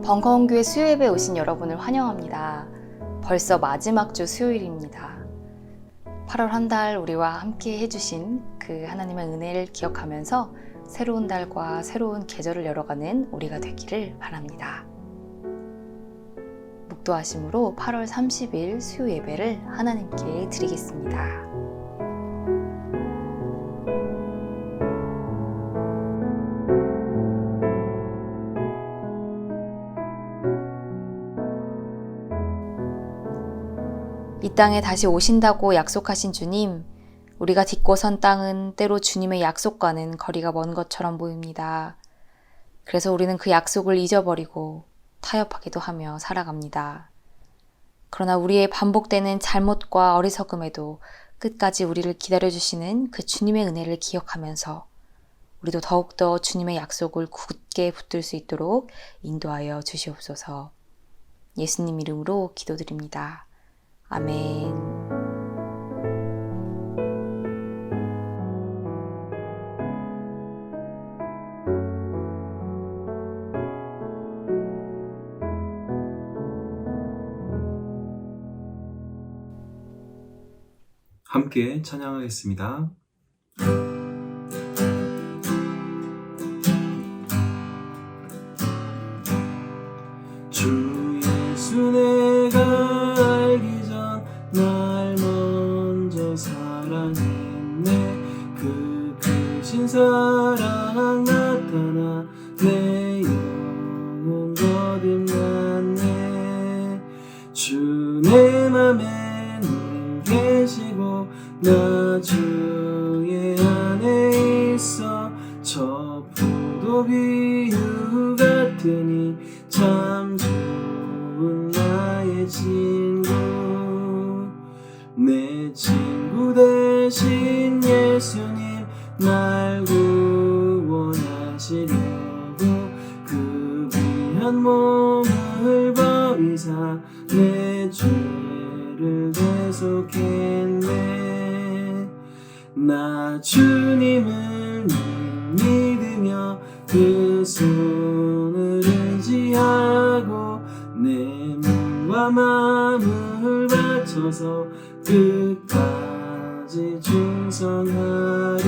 벙커원교회 수요예배 오신 여러분을 환영합니다. 벌써 마지막 주 수요일입니다. 8월 한 달 우리와 함께 해주신 그 하나님의 은혜를 기억하면서 새로운 달과 새로운 계절을 열어가는 우리가 되기를 바랍니다. 묵도하심으로 8월 30일 수요예배를 하나님께 드리겠습니다. 이 땅에 다시 오신다고 약속하신 주님, 우리가 딛고 선 땅은 때로 주님의 약속과는 거리가 먼 것처럼 보입니다. 그래서 우리는 그 약속을 잊어버리고 타협하기도 하며 살아갑니다. 그러나 우리의 반복되는 잘못과 어리석음에도 끝까지 우리를 기다려주시는 그 주님의 은혜를 기억하면서 우리도 더욱더 주님의 약속을 굳게 붙들 수 있도록 인도하여 주시옵소서. 예수님 이름으로 기도드립니다. 아멘. 함께 찬양하겠습니다. 주 예수 내가 알기 전 날 먼저 사랑했네. 그 크신 사랑 나타나 내 영혼 거듭났네. 주 내 맘에 늘 계시고 나 주의 안에 있어. 저 포도 비유 같으니 참 좋은 나의 친구. 내 친구 대신 예수님 날 구원하시려고 그 귀한 몸을 버리사 내 죄를 대속했네. 나 주님을 믿으며 그 손을 의지하고 내 몸과 마음을 바쳐서 끝까지 충성하리.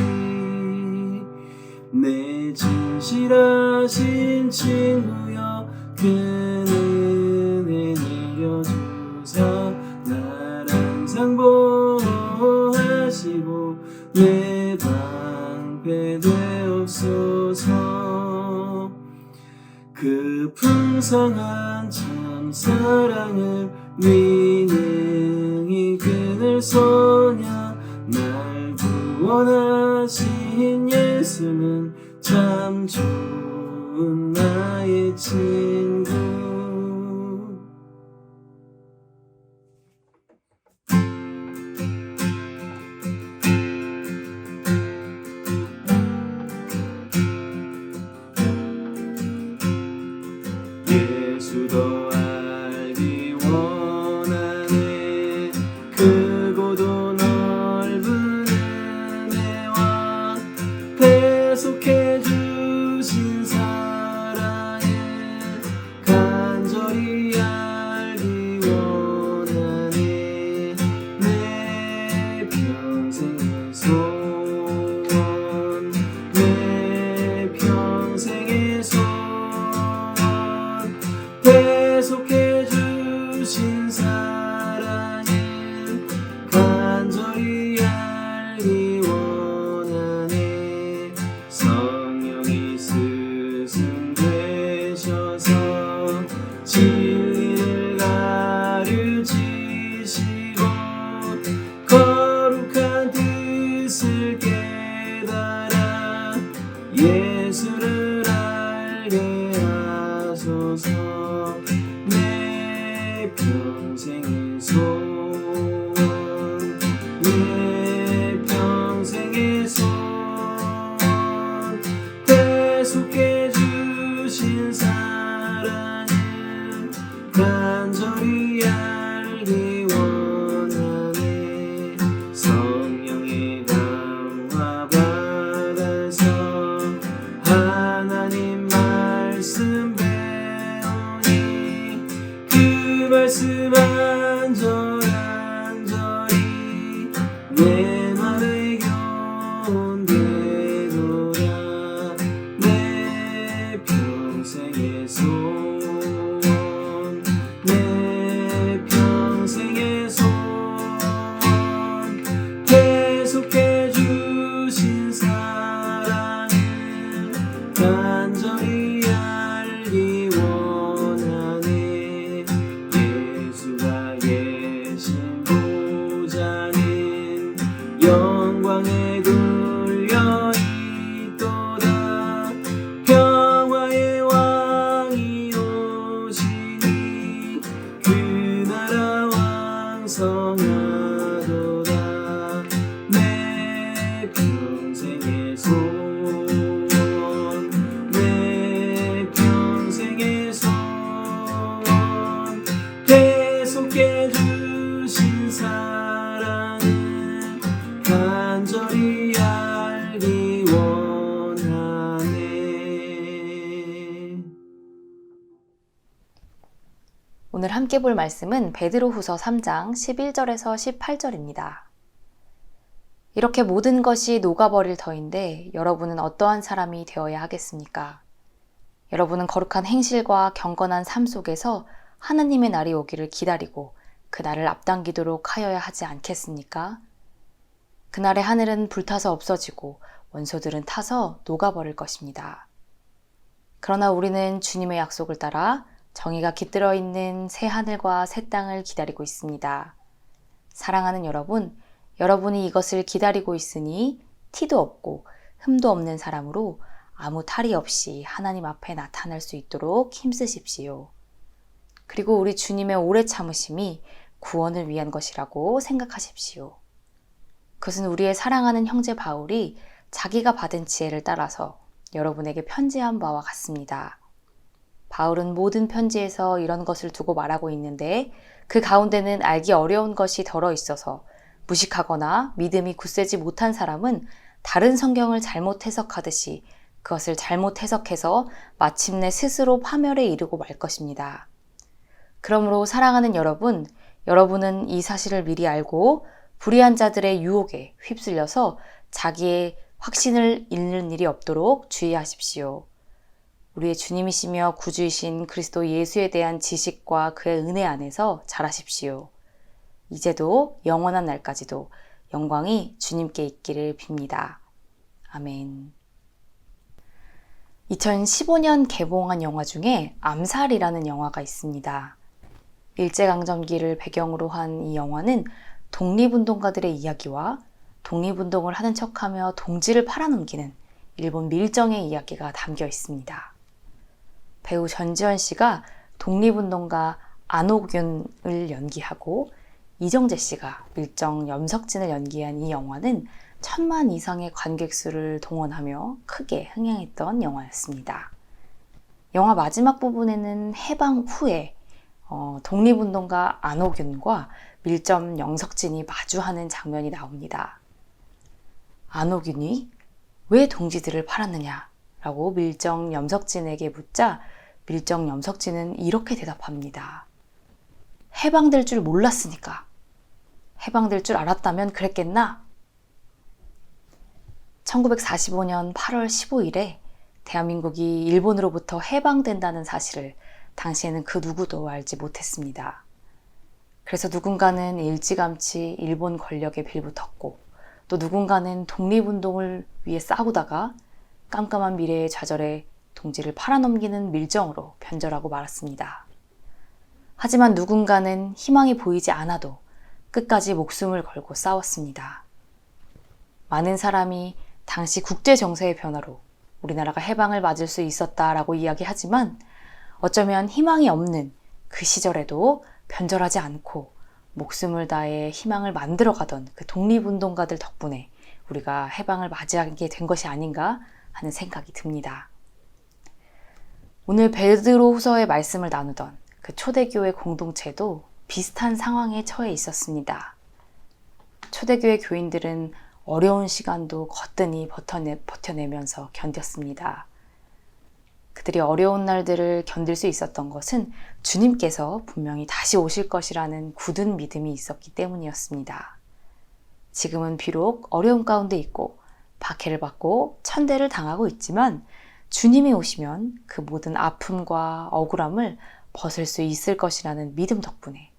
내 진실하신 친구여 그 은혜 내려주사 날 항상 보호하시고 내 방패 되옵소서. 그 풍성한 참 사랑을 위능히 그늘 소냐. 날 구원하신 예수는 참 좋은 나의 친구. 예수도 알기 원하네. 크고도 넓은 은혜와 대속해 주신 사랑에 영광에 둘려 있도다. 평화의 왕이 오시니 그 나라 왕성하도다. 내 평생의 소원, 내 평생의 소원, 계속해 주신 사랑을 간절히 알기 원하네. 오늘 함께 볼 말씀은 베드로후서 3장 11절에서 18절입니다. 이렇게 모든 것이 녹아버릴 터인데 여러분은 어떠한 사람이 되어야 하겠습니까? 여러분은 거룩한 행실과 경건한 삶 속에서 하나님의 날이 오기를 기다리고 그 날을 앞당기도록 하여야 하지 않겠습니까? 그날의 하늘은 불타서 없어지고 원소들은 타서 녹아버릴 것입니다. 그러나 우리는 주님의 약속을 따라 정의가 깃들어 있는 새 하늘과 새 땅을 기다리고 있습니다. 사랑하는 여러분, 여러분이 이것을 기다리고 있으니 티도 없고 흠도 없는 사람으로 아무 탈이 없이 하나님 앞에 나타날 수 있도록 힘쓰십시오. 그리고 우리 주님의 오래 참으심이 구원을 위한 것이라고 생각하십시오. 그것은 우리의 사랑하는 형제 바울이 자기가 받은 지혜를 따라서 여러분에게 편지한 바와 같습니다. 바울은 모든 편지에서 이런 것을 두고 말하고 있는데 그 가운데는 알기 어려운 것이 덜어 있어서 무식하거나 믿음이 굳세지 못한 사람은 다른 성경을 잘못 해석하듯이 그것을 잘못 해석해서 마침내 스스로 파멸에 이르고 말 것입니다. 그러므로 사랑하는 여러분, 여러분은 이 사실을 미리 알고 불의한 자들의 유혹에 휩쓸려서 자기의 확신을 잃는 일이 없도록 주의하십시오. 우리의 주님이시며 구주이신 그리스도 예수에 대한 지식과 그의 은혜 안에서 자라십시오. 이제도 영원한 날까지도 영광이 주님께 있기를 빕니다. 아멘. 2015년 개봉한 영화 중에 암살이라는 영화가 있습니다. 일제강점기를 배경으로 한 이 영화는 독립운동가들의 이야기와 독립운동을 하는 척하며 동지를 팔아넘기는 일본 밀정의 이야기가 담겨 있습니다. 배우 전지현 씨가 독립운동가 안옥윤을 연기하고 이정재 씨가 밀정 염석진을 연기한 이 영화는 1000만 이상의 관객 수를 동원하며 크게 흥행했던 영화였습니다. 영화 마지막 부분에는 해방 후에 독립운동가 안옥윤과 밀정 염석진이 마주하는 장면이 나옵니다. 안옥윤이 왜 동지들을 팔았느냐라고 밀정 염석진에게 묻자 밀정 염석진은 이렇게 대답합니다. 해방될 줄 몰랐으니까. 해방될 줄 알았다면 그랬겠나? 1945년 8월 15일에 대한민국이 일본으로부터 해방된다는 사실을 당시에는 그 누구도 알지 못했습니다. 그래서 누군가는 일찌감치 일본 권력에 빌붙었고 또 누군가는 독립운동을 위해 싸우다가 깜깜한 미래의 좌절에 동지를 팔아넘기는 밀정으로 변절하고 말았습니다. 하지만 누군가는 희망이 보이지 않아도 끝까지 목숨을 걸고 싸웠습니다. 많은 사람이 당시 국제 정세의 변화로 우리나라가 해방을 맞을 수 있었다라고 이야기하지만 어쩌면 희망이 없는 그 시절에도 변절하지 않고 목숨을 다해 희망을 만들어가던 그 독립운동가들 덕분에 우리가 해방을 맞이하게 된 것이 아닌가 하는 생각이 듭니다. 오늘 베드로후서의 말씀을 나누던 그 초대교회 공동체도 비슷한 상황에 처해 있었습니다. 초대교회 교인들은 어려운 시간도 거뜬히 버텨내면서 견뎠습니다. 그들이 어려운 날들을 견딜 수 있었던 것은 주님께서 분명히 다시 오실 것이라는 굳은 믿음이 있었기 때문이었습니다. 지금은 비록 어려움 가운데 있고 박해를 받고 천대를 당하고 있지만 주님이 오시면 그 모든 아픔과 억울함을 벗을 수 있을 것이라는 믿음 덕분에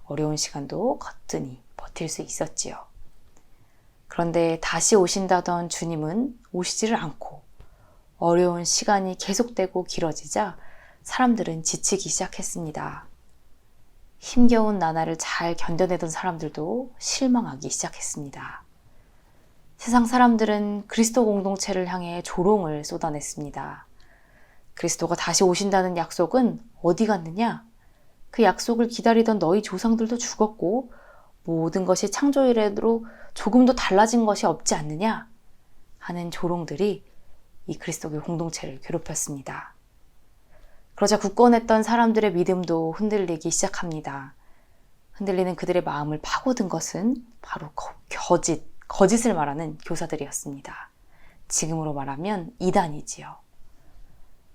어려운 시간도 거뜬히 버틸 수 있었지요. 그런데 다시 오신다던 주님은 오시지를 않고 어려운 시간이 계속되고 길어지자 사람들은 지치기 시작했습니다. 힘겨운 나날을 잘 견뎌내던 사람들도 실망하기 시작했습니다. 세상 사람들은 그리스도 공동체를 향해 조롱을 쏟아냈습니다. 그리스도가 다시 오신다는 약속은 어디 갔느냐? 그 약속을 기다리던 너희 조상들도 죽었고 모든 것이 창조 이래로 조금도 달라진 것이 없지 않느냐? 하는 조롱들이 이 그리스도교 공동체를 괴롭혔습니다. 그러자 굳건했던 사람들의 믿음도 흔들리기 시작합니다. 흔들리는 그들의 마음을 파고든 것은 바로 거짓을 말하는 교사들이었습니다. 지금으로 말하면 이단이지요.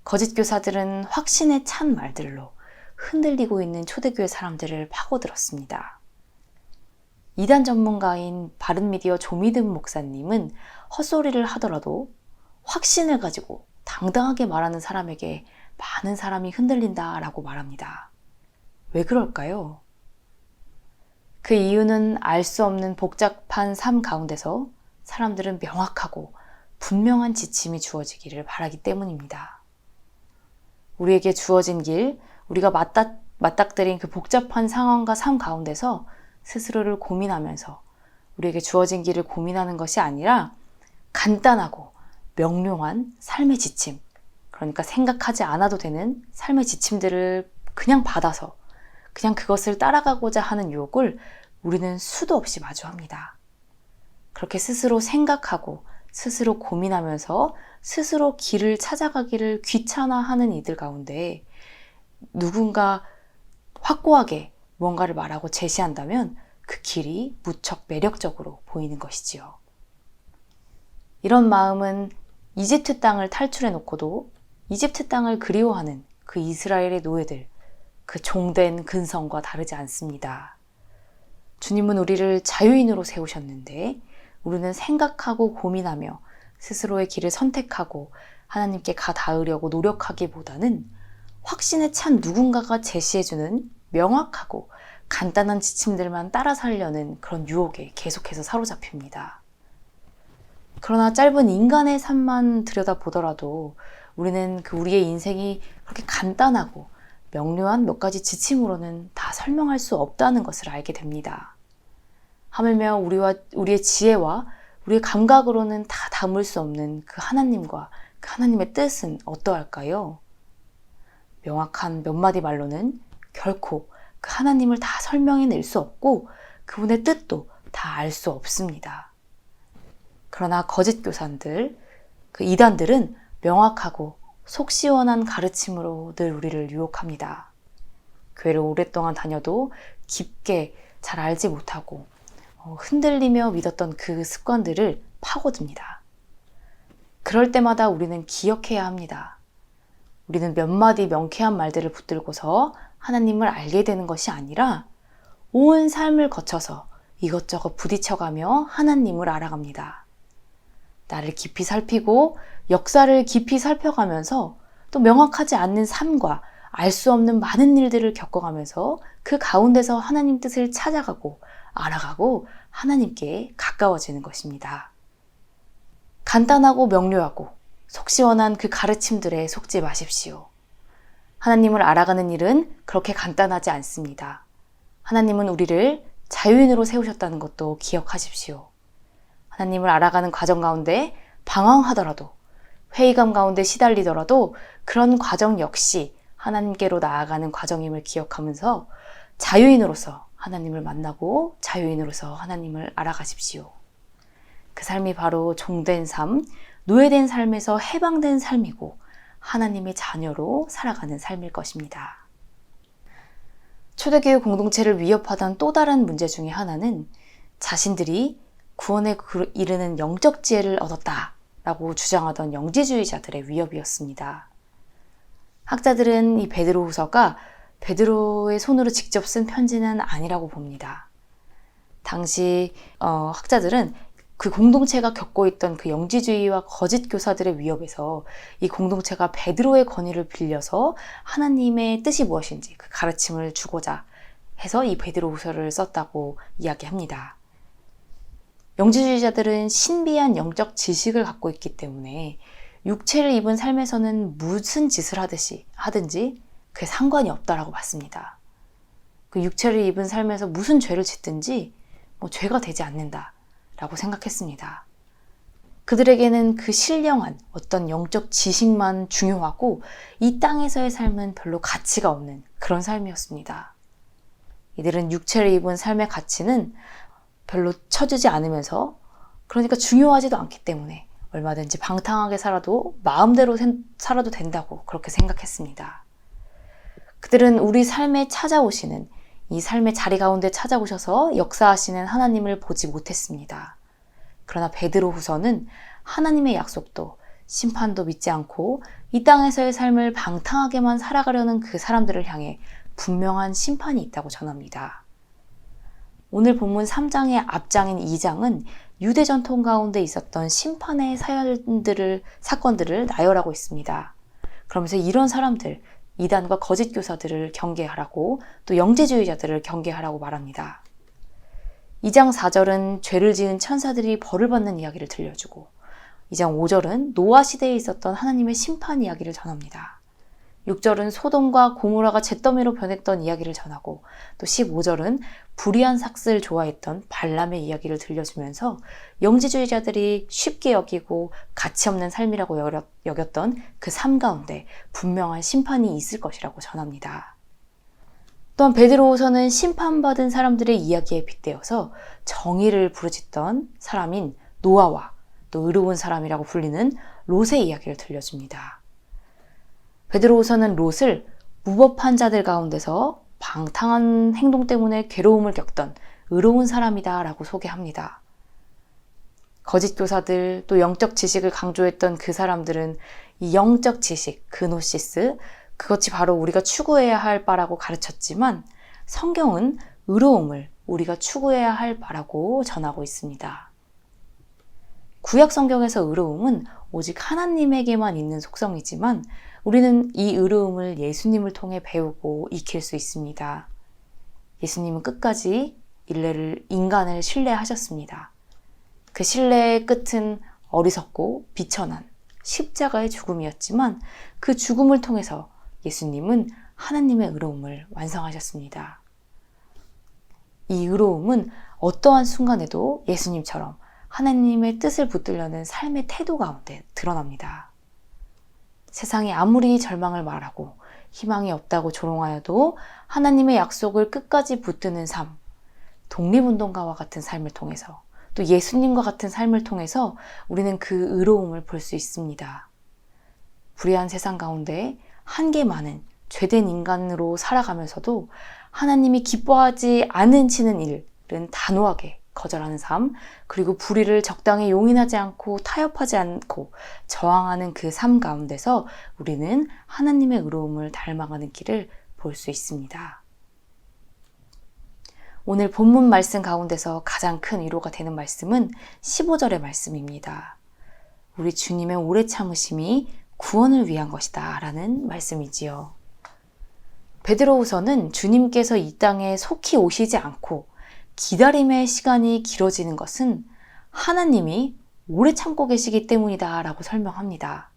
거짓 교사들은 확신에 찬 말들로 흔들리고 있는 초대교회 사람들을 파고들었습니다. 이단 전문가인 바른미디어 조미든 목사님은 헛소리를 하더라도 확신을 가지고 당당하게 말하는 사람에게 많은 사람이 흔들린다라고 말합니다. 왜 그럴까요? 그 이유는 알 수 없는 복잡한 삶 가운데서 사람들은 명확하고 분명한 지침이 주어지기를 바라기 때문입니다. 우리에게 주어진 길, 우리가 맞닥뜨린 그 복잡한 상황과 삶 가운데서 스스로를 고민하면서 우리에게 주어진 길을 고민하는 것이 아니라 간단하고 명료한 삶의 지침, 그러니까 생각하지 않아도 되는 삶의 지침들을 그냥 받아서 그냥 그것을 따라가고자 하는 유혹을 우리는 수도 없이 마주합니다. 그렇게 스스로 생각하고 스스로 고민하면서 스스로 길을 찾아가기를 귀찮아하는 이들 가운데 누군가 확고하게 뭔가를 말하고 제시한다면 그 길이 무척 매력적으로 보이는 것이지요. 이런 마음은 이집트 땅을 탈출해 놓고도 이집트 땅을 그리워하는 그 이스라엘의 노예들, 그 종된 근성과 다르지 않습니다. 주님은 우리를 자유인으로 세우셨는데 우리는 생각하고 고민하며 스스로의 길을 선택하고 하나님께 가닿으려고 노력하기보다는 확신에 찬 누군가가 제시해주는 명확하고 간단한 지침들만 따라 살려는 그런 유혹에 계속해서 사로잡힙니다. 그러나 짧은 인간의 삶만 들여다보더라도 우리는 우리의 인생이 그렇게 간단하고 명료한 몇 가지 지침으로는 다 설명할 수 없다는 것을 알게 됩니다. 하물며 우리의 지혜와 우리의 감각으로는 다 담을 수 없는 그 하나님과 그 하나님의 뜻은 어떠할까요? 명확한 몇 마디 말로는 결코 그 하나님을 다 설명해낼 수 없고 그분의 뜻도 다 알 수 없습니다. 그러나 거짓 교사들, 그 이단들은 명확하고 속 시원한 가르침으로 늘 우리를 유혹합니다. 교회를 오랫동안 다녀도 깊게 잘 알지 못하고 흔들리며 믿었던 그 습관들을 파고듭니다. 그럴 때마다 우리는 기억해야 합니다. 우리는 몇 마디 명쾌한 말들을 붙들고서 하나님을 알게 되는 것이 아니라 온 삶을 거쳐서 이것저것 부딪혀가며 하나님을 알아갑니다. 나를 깊이 살피고 역사를 깊이 살펴가면서 또 명확하지 않는 삶과 알 수 없는 많은 일들을 겪어가면서 그 가운데서 하나님 뜻을 찾아가고 알아가고 하나님께 가까워지는 것입니다. 간단하고 명료하고 속 시원한 그 가르침들에 속지 마십시오. 하나님을 알아가는 일은 그렇게 간단하지 않습니다. 하나님은 우리를 자유인으로 세우셨다는 것도 기억하십시오. 하나님을 알아가는 과정 가운데 방황하더라도 회의감 가운데 시달리더라도 그런 과정 역시 하나님께로 나아가는 과정임을 기억하면서 자유인으로서 하나님을 만나고 자유인으로서 하나님을 알아가십시오. 그 삶이 바로 종된 삶, 노예된 삶에서 해방된 삶이고 하나님의 자녀로 살아가는 삶일 것입니다. 초대교회 공동체를 위협하던 또 다른 문제 중에 하나는 자신들이 구원에 이르는 영적 지혜를 얻었다라고 주장하던 영지주의자들의 위협이었습니다. 학자들은 이 베드로후서가 베드로의 손으로 직접 쓴 편지는 아니라고 봅니다. 당시 학자들은 그 공동체가 겪고 있던 그 영지주의와 거짓 교사들의 위협에서 이 공동체가 베드로의 권위를 빌려서 하나님의 뜻이 무엇인지 그 가르침을 주고자 해서 이 베드로후서를 썼다고 이야기합니다. 영지주의자들은 신비한 영적 지식을 갖고 있기 때문에 육체를 입은 삶에서는 무슨 짓을 하든지 그게 상관이 없다라고 봤습니다. 그 육체를 입은 삶에서 무슨 죄를 짓든지 죄가 되지 않는다라고 생각했습니다. 그들에게는 그 신령한 어떤 영적 지식만 중요하고 이 땅에서의 삶은 별로 가치가 없는 그런 삶이었습니다. 이들은 육체를 입은 삶의 가치는 별로 쳐주지 않으면서, 그러니까 중요하지도 않기 때문에 얼마든지 방탕하게 살아도 마음대로 살아도 된다고 그렇게 생각했습니다. 그들은 우리 삶에 찾아오시는, 이 삶의 자리 가운데 찾아오셔서 역사하시는 하나님을 보지 못했습니다. 그러나 베드로후서는 하나님의 약속도 심판도 믿지 않고 이 땅에서의 삶을 방탕하게만 살아가려는 그 사람들을 향해 분명한 심판이 있다고 전합니다. 오늘 본문 3장의 앞장인 2장은 유대 전통 가운데 있었던 심판의 사건들을 나열하고 있습니다. 그러면서 이런 사람들, 이단과 거짓 교사들을 경계하라고, 또 영재주의자들을 경계하라고 말합니다. 2장 4절은 죄를 지은 천사들이 벌을 받는 이야기를 들려주고, 2장 5절은 노아 시대에 있었던 하나님의 심판 이야기를 전합니다. 6절은 소돔과 고모라가 잿더미로 변했던 이야기를 전하고, 또 15절은 불의한 삭스를 좋아했던 발람의 이야기를 들려주면서 영지주의자들이 쉽게 여기고 가치 없는 삶이라고 여겼던 그 삶 가운데 분명한 심판이 있을 것이라고 전합니다. 또한 베드로후서는 심판받은 사람들의 이야기에 빗대어서 정의를 부르짖던 사람인 노아와 또 의로운 사람이라고 불리는 롯의 이야기를 들려줍니다. 베드로후서는 롯을 무법한 자들 가운데서 방탕한 행동 때문에 괴로움을 겪던 의로운 사람이다 라고 소개합니다. 거짓 교사들, 또 영적 지식을 강조했던 그 사람들은 이 영적 지식, 그노시스, 그것이 바로 우리가 추구해야 할 바라고 가르쳤지만 성경은 의로움을 우리가 추구해야 할 바라고 전하고 있습니다. 구약 성경에서 의로움은 오직 하나님에게만 있는 속성이지만 우리는 이 의로움을 예수님을 통해 배우고 익힐 수 있습니다. 예수님은 끝까지 인간을 신뢰하셨습니다. 그 신뢰의 끝은 어리석고 비천한 십자가의 죽음이었지만 그 죽음을 통해서 예수님은 하나님의 의로움을 완성하셨습니다. 이 의로움은 어떠한 순간에도 예수님처럼 하나님의 뜻을 붙들려는 삶의 태도 가운데 드러납니다. 세상이 아무리 절망을 말하고 희망이 없다고 조롱하여도 하나님의 약속을 끝까지 붙드는 삶, 독립운동가와 같은 삶을 통해서, 또 예수님과 같은 삶을 통해서 우리는 그 의로움을 볼 수 있습니다. 불의한 세상 가운데 한계 많은 죄된 인간으로 살아가면서도 하나님이 기뻐하지 않으시는 일은 단호하게 거절하는 삶, 그리고 불의를 적당히 용인하지 않고 타협하지 않고 저항하는 그 삶 가운데서 우리는 하나님의 의로움을 닮아가는 길을 볼 수 있습니다. 오늘 본문 말씀 가운데서 가장 큰 위로가 되는 말씀은 15절의 말씀입니다. 우리 주님의 오래 참으심이 구원을 위한 것이다 라는 말씀이지요. 베드로후서는 주님께서 이 땅에 속히 오시지 않고 기다림의 시간이 길어지는 것은 하나님이 오래 참고 계시기 때문이다 라고 설명합니다.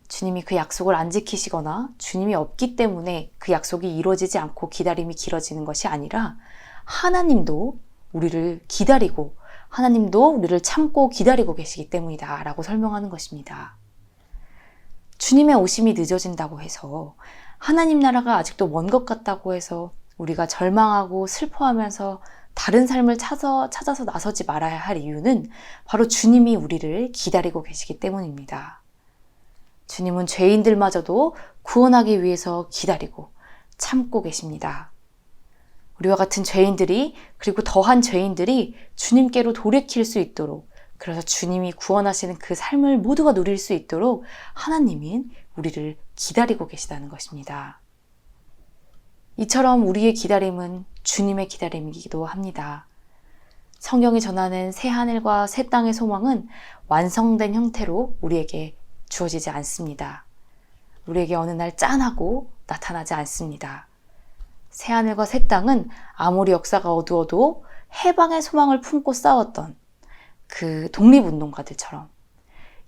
주님이 그 약속을 안 지키시거나 주님이 없기 때문에 그 약속이 이루어지지 않고 기다림이 길어지는 것이 아니라 하나님도 우리를 기다리고 하나님도 우리를 참고 기다리고 계시기 때문이다 라고 설명하는 것입니다. 주님의 오심이 늦어진다고 해서 하나님 나라가 아직도 먼 것 같다고 해서 우리가 절망하고 슬퍼하면서 다른 삶을 찾아서 나서지 말아야 할 이유는 바로 주님이 우리를 기다리고 계시기 때문입니다. 주님은 죄인들마저도 구원하기 위해서 기다리고 참고 계십니다. 우리와 같은 죄인들이, 그리고 더한 죄인들이 주님께로 돌이킬 수 있도록, 그래서 주님이 구원하시는 그 삶을 모두가 누릴 수 있도록 하나님이 우리를 기다리고 계시다는 것입니다. 이처럼 우리의 기다림은 주님의 기다림이기도 합니다. 성경이 전하는 새 하늘과 새 땅의 소망은 완성된 형태로 우리에게 주어지지 않습니다. 우리에게 어느 날 짠하고 나타나지 않습니다. 새 하늘과 새 땅은 아무리 역사가 어두워도 해방의 소망을 품고 싸웠던 그 독립운동가들처럼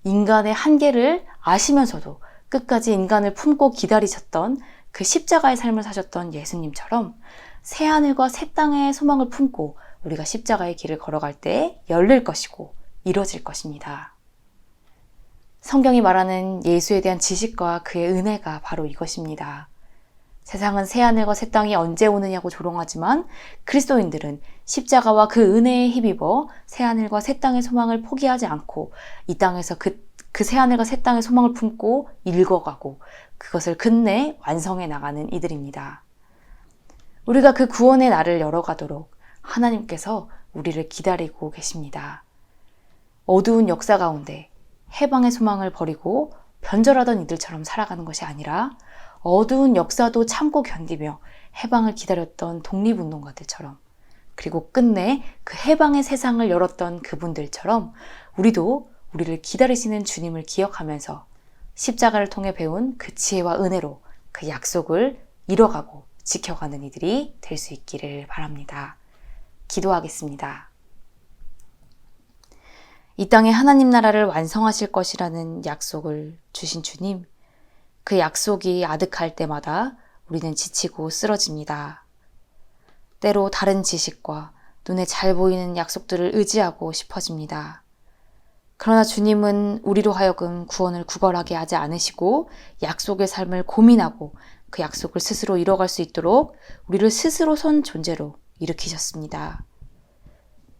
인간의 한계를 아시면서도 끝까지 인간을 품고 기다리셨던 그 십자가의 삶을 사셨던 예수님처럼 새 하늘과 새 땅의 소망을 품고 우리가 십자가의 길을 걸어갈 때 열릴 것이고 이루어질 것입니다. 성경이 말하는 예수에 대한 지식과 그의 은혜가 바로 이것입니다. 세상은 새하늘과 새 땅이 언제 오느냐고 조롱하지만 그리스도인들은 십자가와 그 은혜에 힘입어 새하늘과 새 땅의 소망을 포기하지 않고 이 땅에서 그 새하늘과 새 땅의 소망을 품고 읽어가고 그것을 끝내 완성해 나가는 이들입니다. 우리가 그 구원의 날을 열어가도록 하나님께서 우리를 기다리고 계십니다. 어두운 역사 가운데 해방의 소망을 버리고 변절하던 이들처럼 살아가는 것이 아니라 어두운 역사도 참고 견디며 해방을 기다렸던 독립운동가들처럼, 그리고 끝내 그 해방의 세상을 열었던 그분들처럼 우리도 우리를 기다리시는 주님을 기억하면서 십자가를 통해 배운 그 지혜와 은혜로 그 약속을 이뤄가고 지켜가는 이들이 될 수 있기를 바랍니다. 기도하겠습니다. 이 땅에 하나님 나라를 완성하실 것이라는 약속을 주신 주님, 그 약속이 아득할 때마다 우리는 지치고 쓰러집니다. 때로 다른 지식과 눈에 잘 보이는 약속들을 의지하고 싶어집니다. 그러나 주님은 우리로 하여금 구원을 구걸하게 하지 않으시고 약속의 삶을 고민하고 그 약속을 스스로 이뤄갈 수 있도록 우리를 스스로 선 존재로 일으키셨습니다.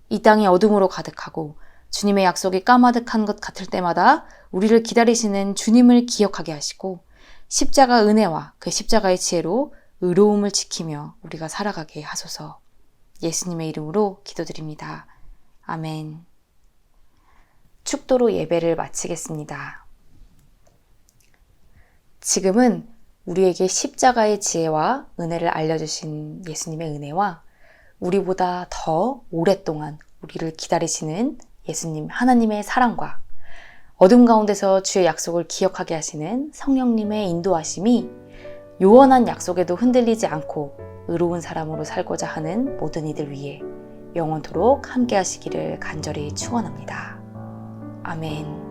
이 땅이 어둠으로 가득하고 주님의 약속이 까마득한 것 같을 때마다 우리를 기다리시는 주님을 기억하게 하시고 십자가 은혜와 그 십자가의 지혜로 의로움을 지키며 우리가 살아가게 하소서. 예수님의 이름으로 기도드립니다. 아멘. 축도로 예배를 마치겠습니다. 지금은 우리에게 십자가의 지혜와 은혜를 알려주신 예수님의 은혜와 우리보다 더 오랫동안 우리를 기다리시는 예수님 하나님의 사랑과 어둠 가운데서 주의 약속을 기억하게 하시는 성령님의 인도하심이 요원한 약속에도 흔들리지 않고 의로운 사람으로 살고자 하는 모든 이들 위해 영원토록 함께 하시기를 간절히 축원합니다. 아멘.